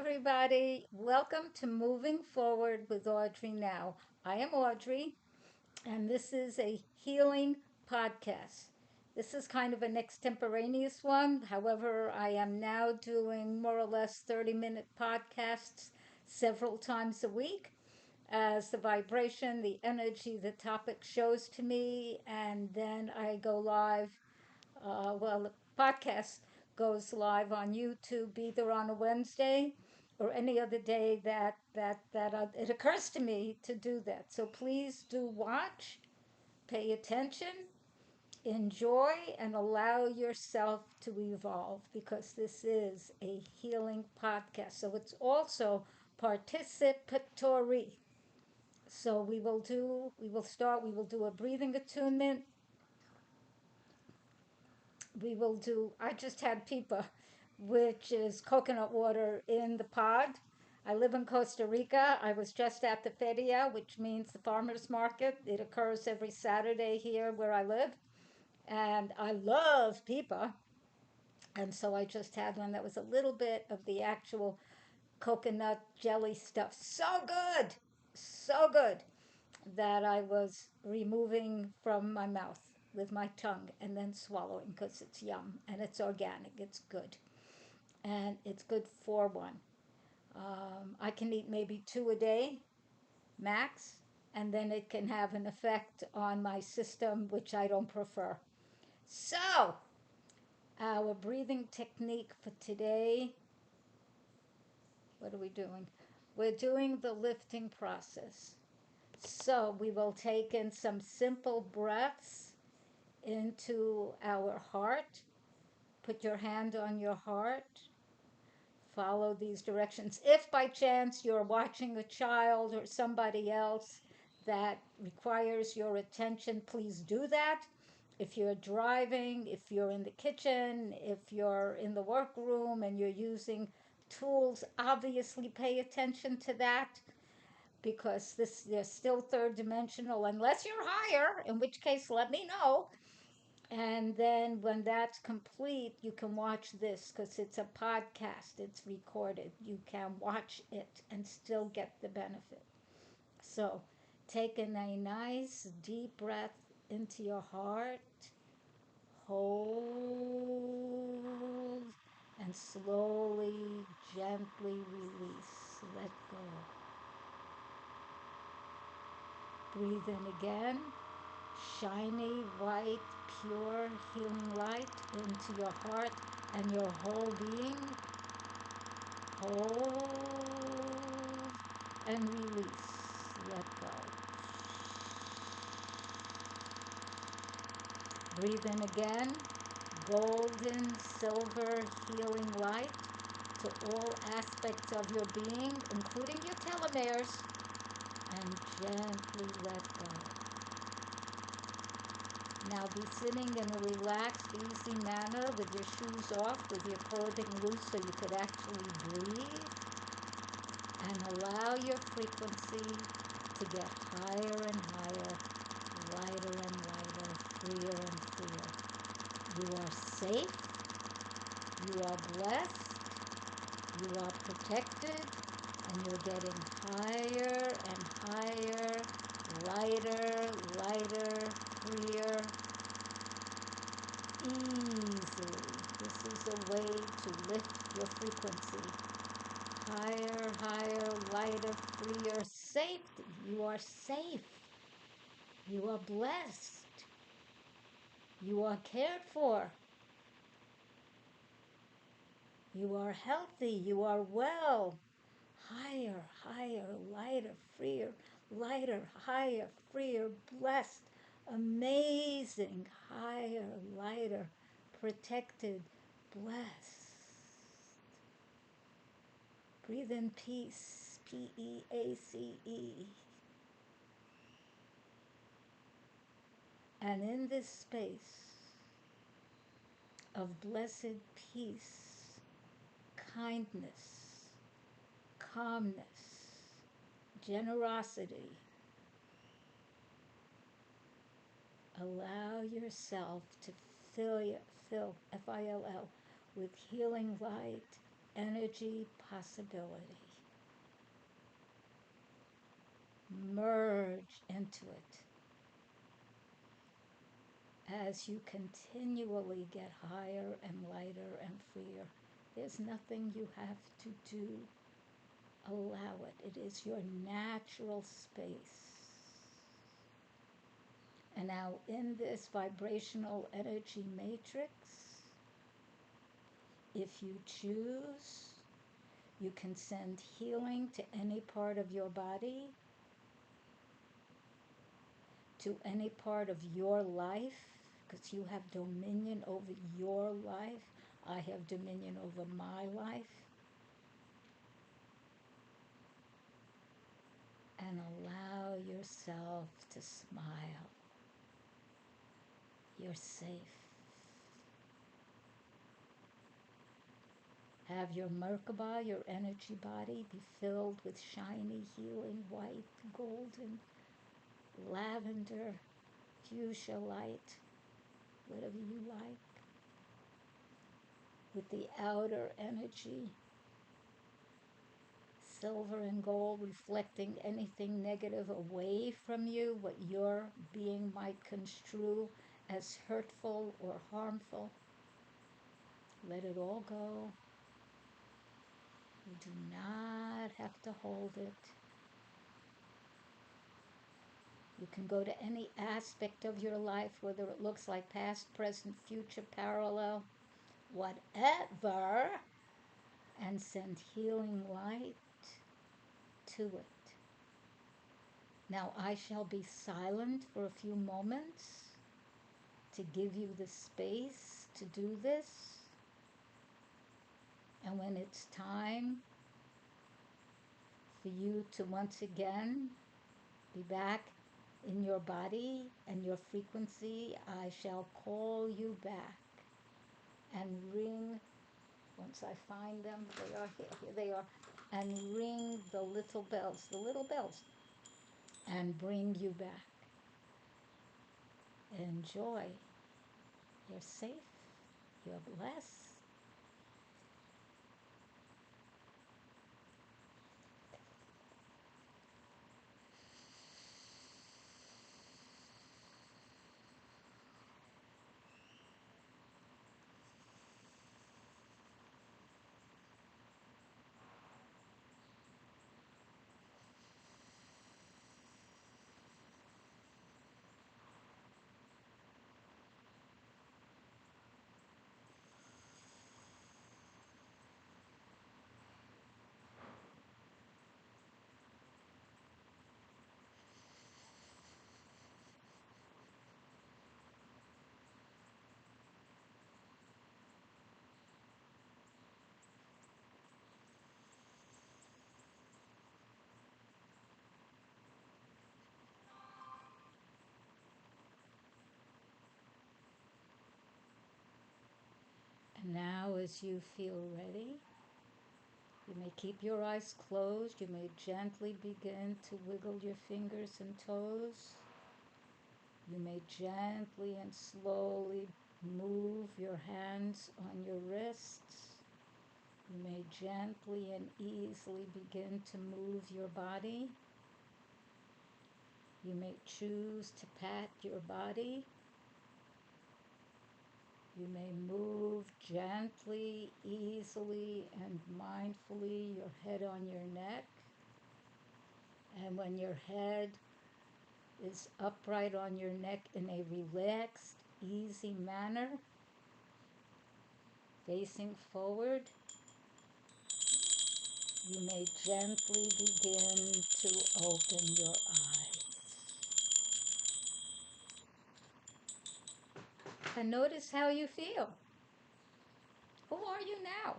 everybody. Welcome to Moving Forward with Audrey Now. I am Audrey, and this is a healing podcast. This is kind of an extemporaneous one. However, I am now doing more or less 30-minute podcasts several times a week as the vibration, the energy, the topic shows to me, and then I go live. The podcast goes live on YouTube either on a Wednesday or any other day that it occurs to me to do that. So please do watch, pay attention, enjoy, and allow yourself to evolve because this is a healing podcast. So it's also participatory. So we will do a breathing attunement. I just had pipa, which is coconut water in the pod. I live in Costa Rica. I was just at the feria, which means the farmer's market. It occurs every Saturday here where I live. And I love pipa. And so I just had one that was a little bit of the actual coconut jelly stuff. So good! So good that I was removing from my mouth with my tongue and then swallowing because it's yum and it's organic. It's good. And it's good for one. I can eat maybe two a day max, and then it can have an effect on my system, which I don't prefer. So, our breathing technique for today, what are we doing? We're doing the lifting process. So, we will take in some simple breaths into our heart. Put your hand on your heart. Follow these directions. If by chance you're watching a child or somebody else that requires your attention, please do that. If you're driving, if you're in the kitchen, if you're in the workroom and you're using tools, obviously pay attention to that because they're still third dimensional unless you're higher, in which case let me know. And then when that's complete, you can watch this because it's a podcast, it's recorded. You can watch it and still get the benefit. So, taking a nice deep breath into your heart, hold, and slowly, gently release. Let go. Breathe in again. Shiny, white, pure, healing light into your heart and your whole being. Hold and release. Let go. Breathe in again. Golden, silver, healing light to all aspects of your being, including your telomeres, and gently let go. Now be sitting in a relaxed, easy manner with your shoes off, with your clothing loose so you could actually breathe. And allow your frequency to get higher and higher, lighter and lighter, freer and freer. You are safe. You are blessed. You are protected. And you're getting higher and higher, lighter, lighter, freer, easily. This is a way to lift your frequency. Higher, higher, lighter, freer, safe. You are safe. You are blessed. You are cared for. You are healthy. You are well. Higher, higher, lighter, freer, lighter, higher, freer, blessed, amazing, higher, lighter, protected, blessed. Breathe in peace, Peace. And in this space of blessed peace, kindness, calmness, generosity, allow yourself to fill, F-I-L-L, with healing light energy possibility. Merge into it as you continually get higher and lighter and freer. There's nothing you have to do. Allow it. It is your natural space. And now, in this vibrational energy matrix, if you choose, you can send healing to any part of your body, to any part of your life, because you have dominion over your life. I have dominion over my life. And allow yourself to smile. You're safe. Have your Merkaba, your energy body, be filled with shiny, healing, white, golden, lavender, fuchsia light, whatever you like, with the outer energy, silver and gold, reflecting anything negative away from you, what your being might construe as hurtful or harmful. Let it all go. You do not have to hold it. You can go to any aspect of your life, whether it looks like past, present, future, parallel, whatever, and send healing light to it. Now I shall be silent for a few moments to give you the space to do this. And when it's time for you to once again be back in your body and your frequency, I shall call you back and ring, once I find them, they are here they are, and ring the little bells, and bring you back. Enjoy. You're safe. You're blessed. And now, as you feel ready, you may keep your eyes closed. You may gently begin to wiggle your fingers and toes. You may gently and slowly move your hands on your wrists. You may gently and easily begin to move your body. You may choose to pat your body. You may move gently, easily, and mindfully your head on your neck. And when your head is upright on your neck in a relaxed, easy manner, facing forward, you may gently begin to open your eyes. And notice how you feel. Who are you now?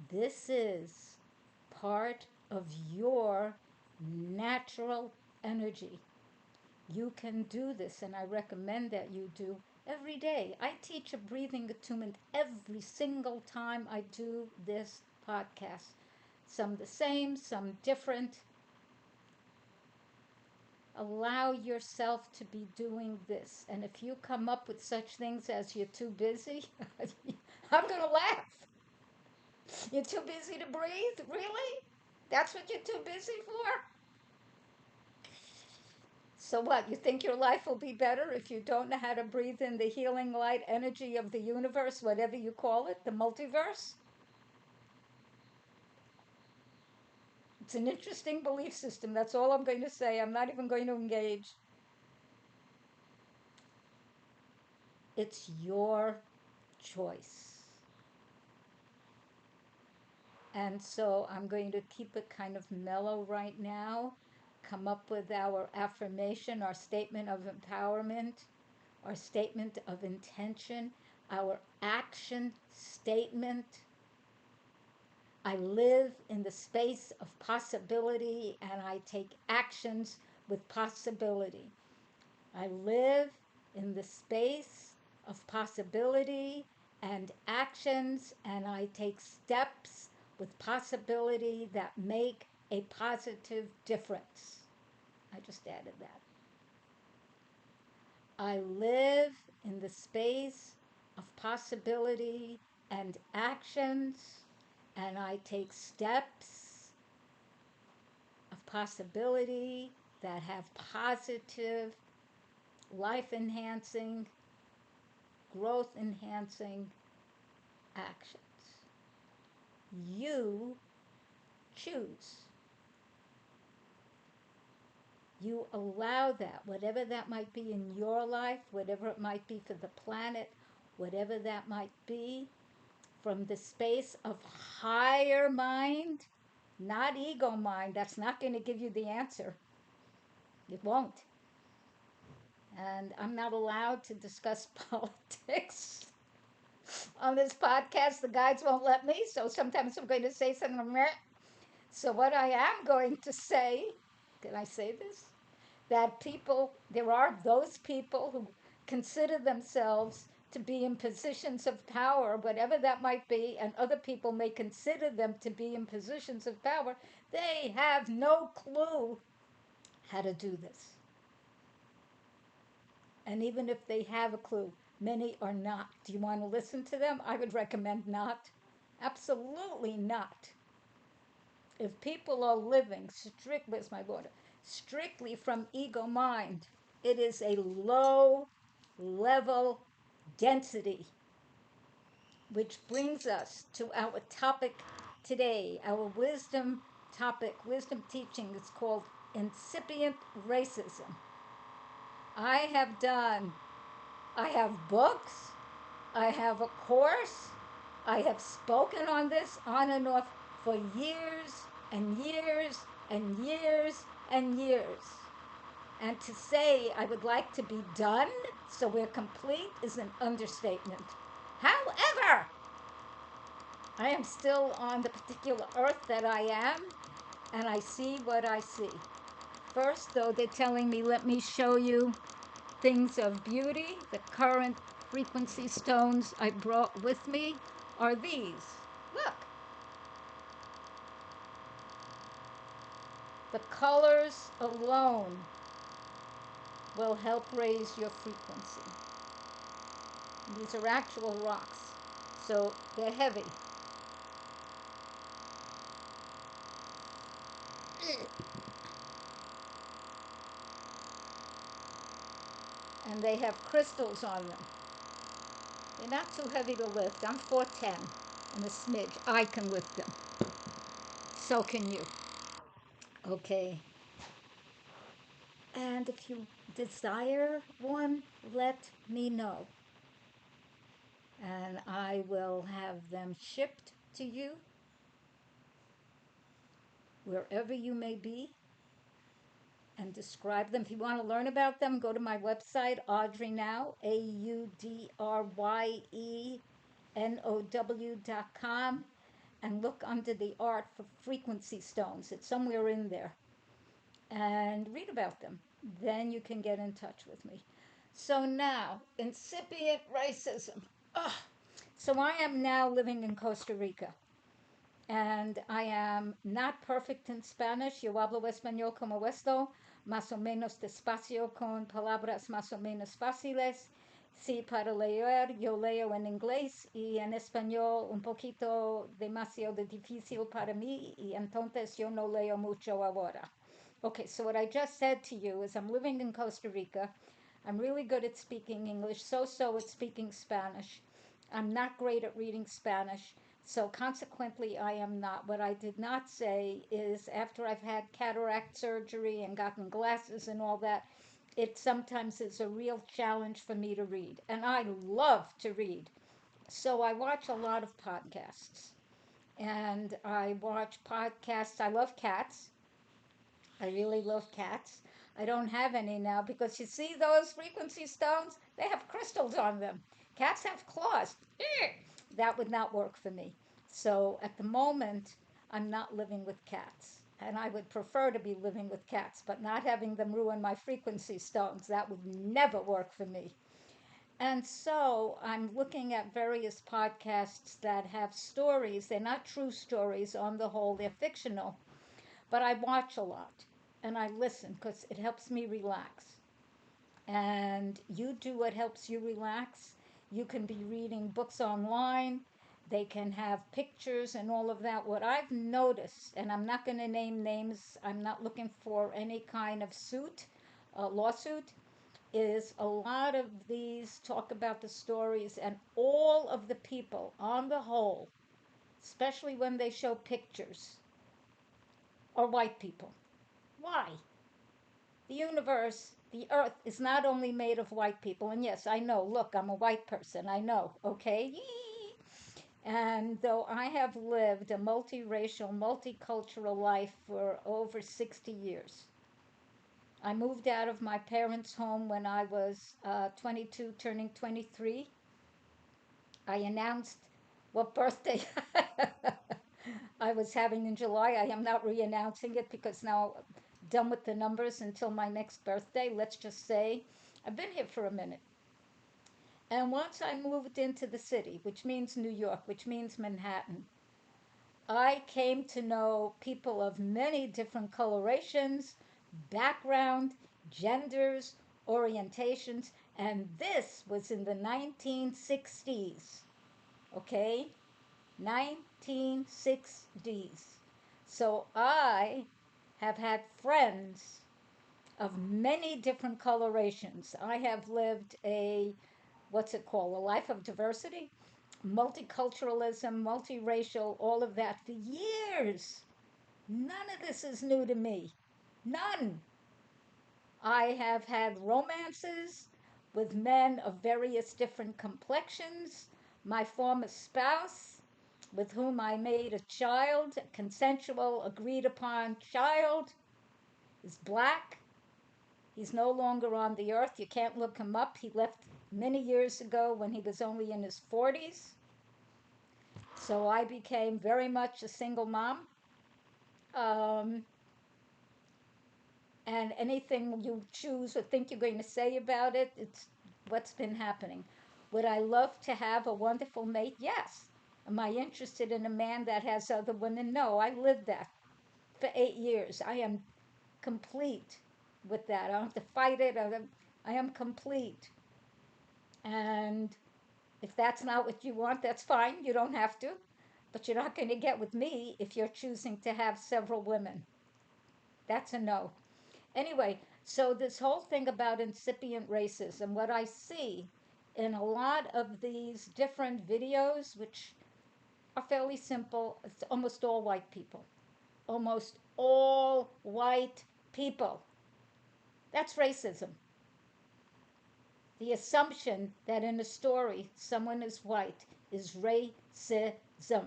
This is part of your natural energy. You can do this, and I recommend that you do every day. I teach a breathing attunement every single time I do this podcast. Some the same, some different. Allow yourself to be doing this. And if you come up with such things as you're too busy, I'm going to laugh. You're too busy to breathe? Really? That's what you're too busy for? So what? You think your life will be better if you don't know how to breathe in the healing light energy of the universe, whatever you call it, the multiverse? It's an interesting belief system. That's all I'm going to say. I'm not even going to engage. It's your choice. And so I'm going to keep it kind of mellow right now, come up with our affirmation, our statement of empowerment, our statement of intention, our action statement. I live in the space of possibility and I take actions with possibility. I live in the space of possibility and actions, and I take steps with possibility that make a positive difference. I just added that. I live in the space of possibility and actions, and I take steps of possibility that have positive, life enhancing, growth enhancing actions. You choose. You allow that, whatever that might be in your life, whatever it might be for the planet, whatever that might be, from the space of higher mind, not ego mind. That's not going to give you the answer. It won't. And I'm not allowed to discuss politics on this podcast. The guides won't let me, so sometimes I'm going to say something. So, what I am going to say, can I say this? That people, there are those people who consider themselves to be in positions of power, whatever that might be, and other people may consider them to be in positions of power. They have no clue how to do this. And even if they have a clue, many are not. Do you want to listen to them? I would recommend not. Absolutely not. If people are living where's my water? Strictly from ego mind, it is a low level density. Which brings us to our topic today. Our wisdom topic, wisdom teaching is called Incipient Racism. I have books, I have a course, I have spoken on this on and off for years and years and years and years. And to say I would like to be done so we're complete is an understatement. However, I am still on the particular earth that I am, and I see what I see. First, though, they're telling me, let me show you things of beauty. The current frequency stones I brought with me are these. Look. The colors alone will help raise your frequency. These are actual rocks, so they're heavy. And they have crystals on them. They're not too heavy to lift. I'm 4'10" and a smidge. I can lift them. So can you. Okay. And if you desire one, let me know. And I will have them shipped to you wherever you may be and describe them. If you want to learn about them, go to my website, AudreyNow, AudreyNow.com, and look under the art for frequency stones. It's somewhere in there. And read about them. Then you can get in touch with me. So now, incipient racism. Ugh. So I am now living in Costa Rica. And I am not perfect in Spanish. Yo hablo español como esto, más o menos despacio, con palabras más o menos fáciles. Sí, para leer yo leo en inglés y en español un poquito demasiado difícil para mí y entonces yo no leo mucho ahora. Okay, so what I just said to you is I'm living in Costa Rica. I'm really good at speaking English, so at speaking Spanish. I'm not great at reading Spanish, so consequently, I am not. What I did not say is after I've had cataract surgery and gotten glasses and all that, it sometimes is a real challenge for me to read. And I love to read. So I watch a lot of podcasts. And I watch podcasts. I love cats. I really love cats. I don't have any now because you see those frequency stones? They have crystals on them. Cats have claws. That would not work for me. So at the moment, I'm not living with cats. And I would prefer to be living with cats, but not having them ruin my frequency stones. That would never work for me. And so I'm looking at various podcasts that have stories. They're not true stories on the whole, they're fictional, but I watch a lot and I listen because it helps me relax. And you do what helps you relax. You can be reading books online, they can have pictures and all of that. What I've noticed, and I'm not going to name names, I'm not looking for any kind of lawsuit, is a lot of these talk about the stories, and all of the people on the whole, especially when they show pictures, are white people. Why? The universe, the earth, is not only made of white people. And yes, I know, look, I'm a white person, I know, okay? And though I have lived a multiracial, multicultural life for over 60 years, I moved out of my parents' home when I was 22, turning 23. I announced what birthday I was having in July. I am not re announcing it because now I'm done with the numbers until my next birthday. Let's just say I've been here for a minute. And once I moved into the city, which means New York, which means Manhattan, I came to know people of many different colorations, background, genders, orientations, and this was in the 1960s. Okay? 1960s. So I have had friends of many different colorations. I have lived what's it called, a life of diversity, multiculturalism, multiracial, all of that for years. None of this is new to me. None. I have had romances with men of various different complexions. My former spouse, with whom I made a child, a consensual, agreed upon child, is black. He's no longer on the earth. You can't look him up. He left many years ago when he was only in his 40s. So I became very much a single mom. Um, and anything you choose or think you're going to say about it, it's what's been happening. Would I love to have a wonderful mate? Yes. Am I interested in a man that has other women? No. I lived that for 8 years. I am complete with that. I don't have to fight it. I am complete. And if that's not what you want, that's fine. You don't have to. But you're not going to get with me if you're choosing to have several women. That's a no. Anyway, so this whole thing about incipient racism, what I see in a lot of these different videos, which are fairly simple, it's almost all white people. Almost all white people. That's racism. The assumption that in a story someone is white is racism.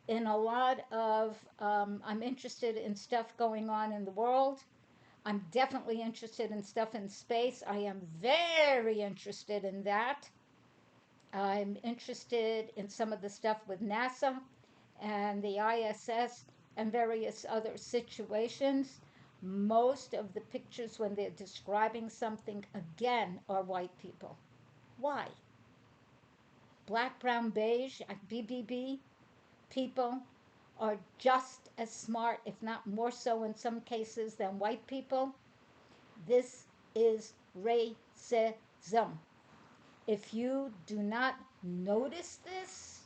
In a lot of, I'm interested in stuff going on in the world. I'm definitely interested in stuff in space. I am very interested in that. I'm interested in some of the stuff with NASA and the ISS and various other situations. Most of the pictures, when they're describing something, again, are white people. Why? Black, brown, beige, BBB people are just as smart, if not more so in some cases, than white people. This is racism. If you do not notice this,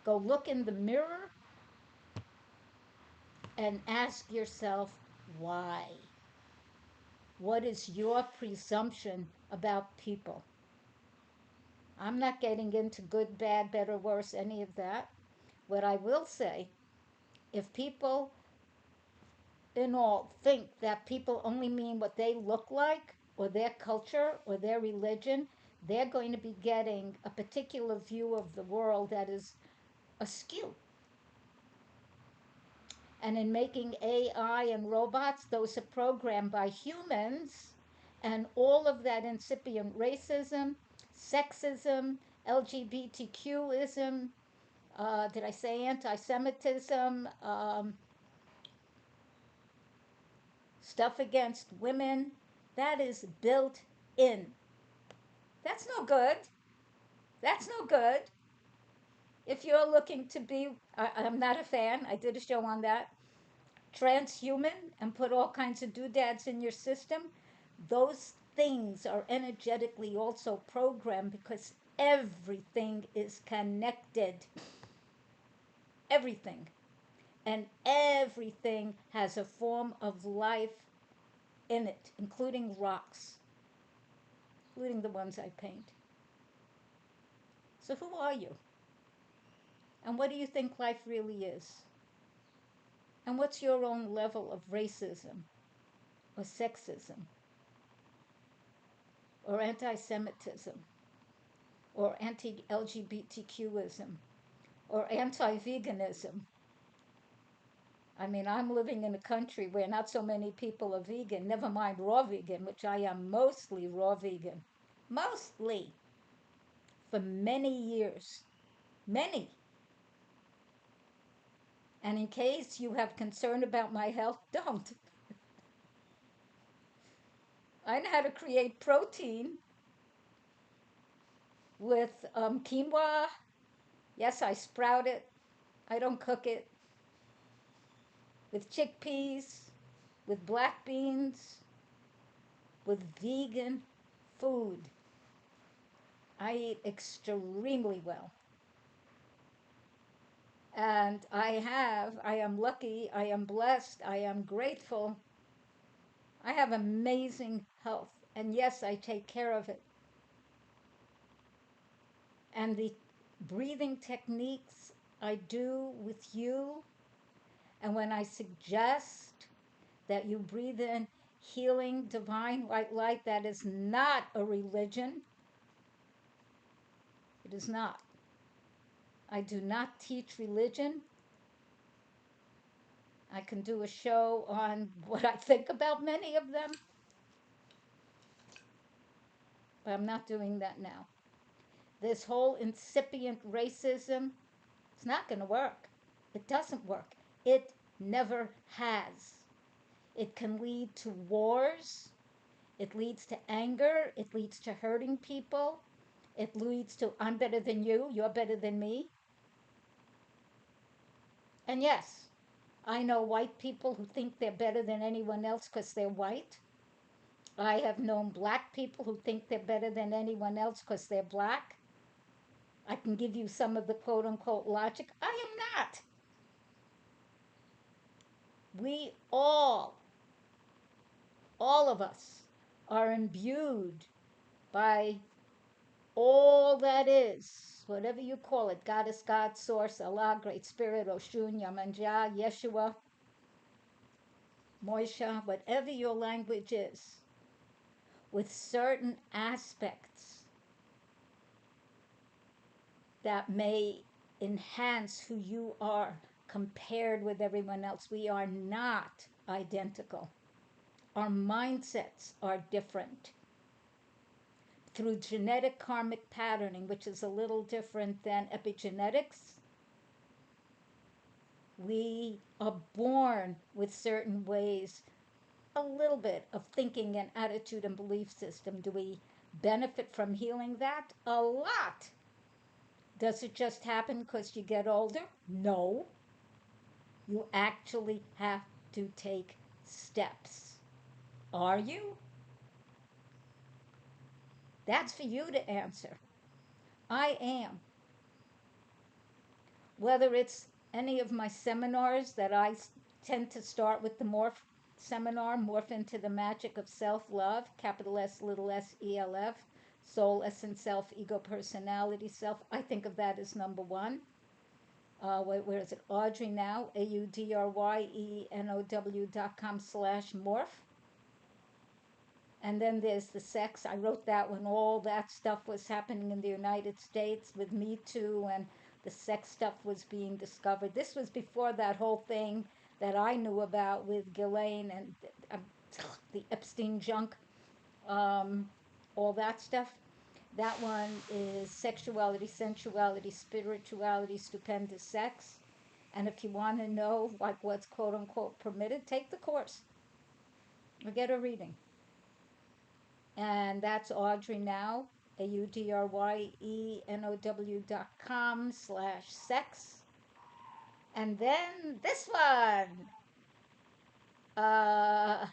go look in the mirror and ask yourself why. What is your presumption about people? I'm not getting into good, bad, better, worse, any of that. What I will say, if people in all think that people only mean what they look like or their culture or their religion, they're going to be getting a particular view of the world that is askew. And in making AI and robots, those are programmed by humans, and all of that incipient racism, sexism, LGBTQism, did I say anti Semitism, stuff against women, that is built in. That's no good. That's no good. If you're looking to be, I'm not a fan, I did a show on that, transhuman and put all kinds of doodads in your system, those things are energetically also programmed because everything is connected. Everything. And everything has a form of life in it, including rocks, including the ones I paint. So, who are you? And what do you think life really is? And what's your own level of racism or sexism or anti Semitism or anti LGBTQism or anti veganism? I mean, I'm living in a country where not so many people are vegan, never mind raw vegan, which I am mostly raw vegan. Mostly. For many years. Many. And in case you have concern about my health, don't. I know how to create protein with quinoa. Yes, I sprout it. I don't cook it. With chickpeas, with black beans, with vegan food. I eat extremely well. And I am lucky, I am blessed, I am grateful. I have amazing health. And yes, I take care of it. And the breathing techniques I do with you, and when I suggest that you breathe in healing, divine white light, that is not a religion. It is not. I do not teach religion. I can do a show on what I think about many of them, but I'm not doing that now. This whole incipient racism, it's not going to work. It doesn't work. It never has. It can lead to wars. It leads to anger. It leads to hurting people. It leads to I'm better than you, you're better than me. And yes, I know white people who think they're better than anyone else because they're white. I have known black people who think they're better than anyone else because they're black. I can give you some of the quote unquote logic. I am not. We all of us, are imbued by all that is, whatever you call it, Goddess, God, Source, Allah, Great Spirit, Oshun, Yamanja, Yeshua, Moisha, whatever your language is, with certain aspects that may enhance who you are compared with everyone else. We are not identical. Our mindsets are different. Through genetic karmic patterning, which is a little different than epigenetics, we are born with certain ways, a little bit of thinking and attitude and belief system. Do we benefit from healing that? A lot. Does it just happen because you get older? No. You actually have to take steps. Are you? That's for you to answer. I am. Whether it's any of my seminars that tend to start with the Morph seminar, Morph into the Magic of Self Love, capital S, little s, ELF, soul, essence, self, ego, personality, self. I think of that as number one. Where is it? Audrey Now, AudreyNow.com/morph. And then there's the sex. I wrote that when all that stuff was happening in the United States with Me Too and the sex stuff was being discovered. This was before that whole thing that I knew about with Ghislaine and uh, the Epstein junk, um, all that stuff. That one is Sexuality, Sensuality, Spirituality, Stupendous Sex. And if you want to know like what's quote unquote permitted, take the course or get a reading. And that's Audrey Now, AudreyNow.com/sex. And then this one. Uh,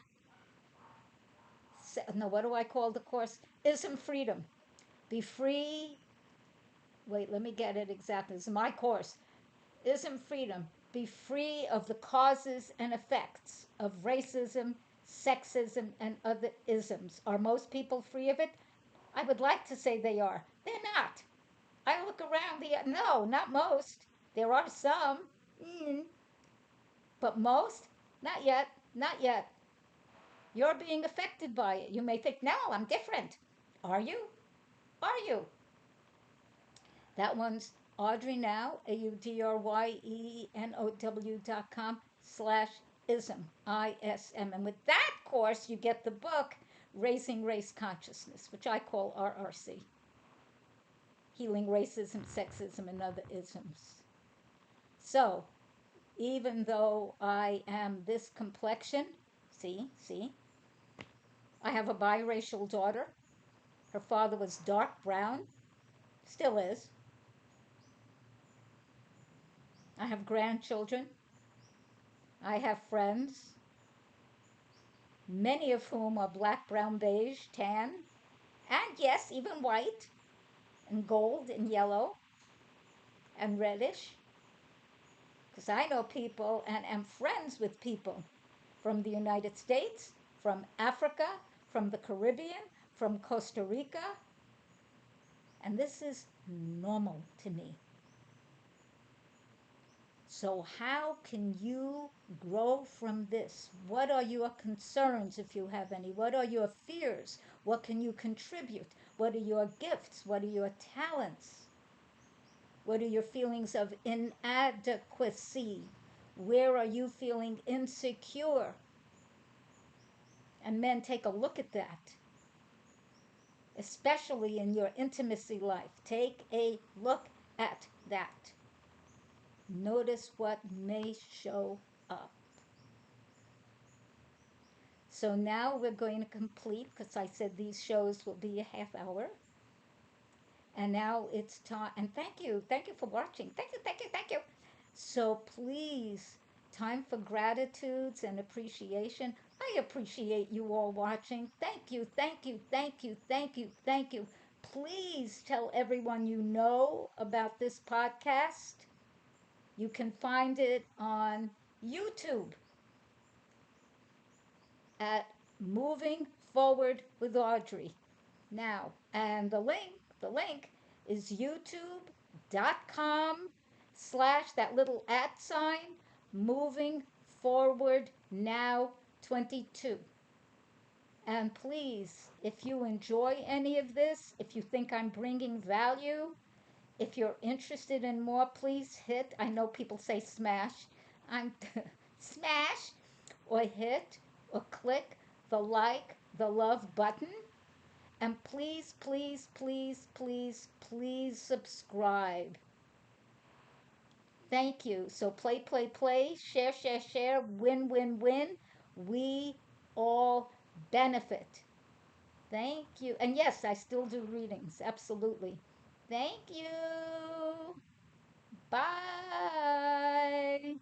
no, what do I call the course? ISM Freedom. Be free. Wait, let me get it exactly. It's my course. ISM Freedom. Be free of the causes and effects of racism, sexism, and other isms. Are most people free of it? I would like to say they are. They're not. I look around no, not most. There are some, mm, but most, not yet, not yet. You're being affected by it. You may think, no, I'm different. Are you? Are you? That one's Audrey Now, AudreyNow.com/ism, ISM. And with that course, you get the book, Raising Race Consciousness, which I call RRC, Healing Racism, Sexism, and Other Isms. So, even though I am this complexion, see, I have a biracial daughter. Her father was dark brown, still is. I have grandchildren. I have friends, many of whom are black, brown, beige, tan, and yes, even white, and gold, and yellow, and reddish. Because I know people and am friends with people from the United States, from Africa, from the Caribbean, from Costa Rica, and this is normal to me. So, how can you grow from this? What are your concerns, if you have any? What are your fears? What can you contribute? What are your gifts? What are your talents? What are your feelings of inadequacy? Where are you feeling insecure? And men, take a look at that, especially in your intimacy life. Take a look at that. Notice what may show up. So now we're going to complete, because I said these shows will be a half hour. And now it's time. And thank you. Thank you for watching. Thank you, thank you, thank you. So please, time for gratitudes and appreciation. I appreciate you all watching. Thank you, thank you, thank you, thank you, thank you. Please tell everyone you know about this podcast. You can find it on YouTube at Moving Forward with Audrey now. And the link is youtube.com/ that little at sign, Moving Forward Now 22. And please, if you enjoy any of this, if you think I'm bringing value, if you're interested in more, please hit, I know people say smash, I'm smash, or hit, or click the like, the love button. And please, please, please, please, please subscribe. Thank you. So play, play, play, share, share, share, win, win, win. We all benefit. Thank you. And yes, I still do readings. Absolutely. Thank you. Bye.